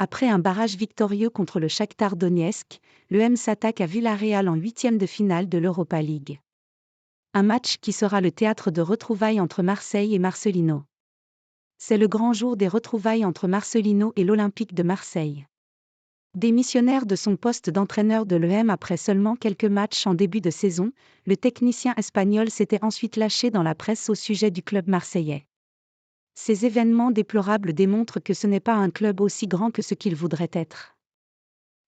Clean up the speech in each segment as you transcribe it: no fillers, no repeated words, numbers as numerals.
Après un barrage victorieux contre le Shakhtar Donetsk, l'EM s'attaque à Villarreal en huitième de finale de l'Europa League. Un match qui sera le théâtre de retrouvailles entre Marseille et Marcelino. C'est le grand jour des retrouvailles entre Marcelino et l'Olympique de Marseille. Démissionnaire de son poste d'entraîneur de l'EM après seulement quelques matchs en début de saison, le technicien espagnol s'était ensuite lâché dans la presse au sujet du club marseillais. Ces événements déplorables démontrent que ce n'est pas un club aussi grand que ce qu'il voudrait être.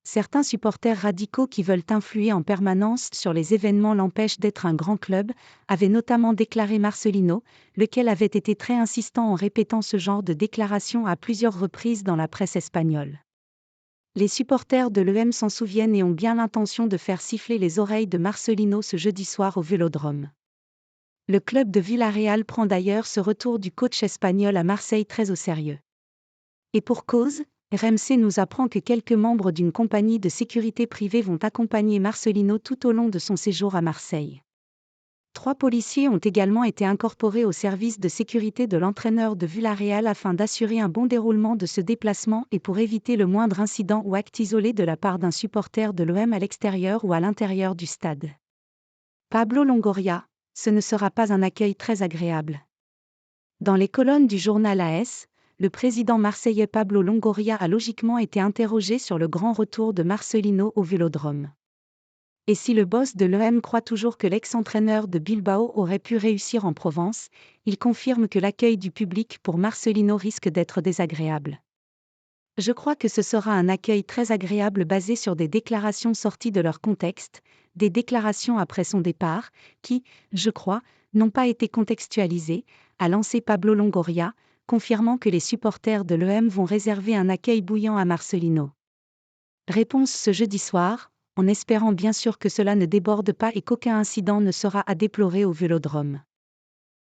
Certains supporters radicaux qui veulent influer en permanence sur les événements l'empêchent d'être un grand club, avait notamment déclaré Marcelino, lequel avait été très insistant en répétant ce genre de déclaration à plusieurs reprises dans la presse espagnole. Les supporters de l'EM s'en souviennent et ont bien l'intention de faire siffler les oreilles de Marcelino ce jeudi soir au Vélodrome. Le club de Villarreal prend d'ailleurs ce retour du coach espagnol à Marseille très au sérieux. Et pour cause, RMC nous apprend que quelques membres d'une compagnie de sécurité privée vont accompagner Marcelino tout au long de son séjour à Marseille. 3 policiers ont également été incorporés au service de sécurité de l'entraîneur de Villarreal afin d'assurer un bon déroulement de ce déplacement et pour éviter le moindre incident ou acte isolé de la part d'un supporter de l'OM à l'extérieur ou à l'intérieur du stade. Pablo Longoria, ce ne sera pas un accueil très agréable. Dans les colonnes du journal AS, le président marseillais Pablo Longoria a logiquement été interrogé sur le grand retour de Marcelino au Vélodrome. Et si le boss de l'EM croit toujours que l'ex-entraîneur de Bilbao aurait pu réussir en Provence, il confirme que l'accueil du public pour Marcelino risque d'être désagréable. Je crois que ce sera un accueil très agréable basé sur des déclarations sorties de leur contexte, des déclarations après son départ, qui, je crois, n'ont pas été contextualisées, a lancé Pablo Longoria, confirmant que les supporters de l'EM vont réserver un accueil bouillant à Marcelino. Réponse ce jeudi soir, en espérant bien sûr que cela ne déborde pas et qu'aucun incident ne sera à déplorer au Vélodrome.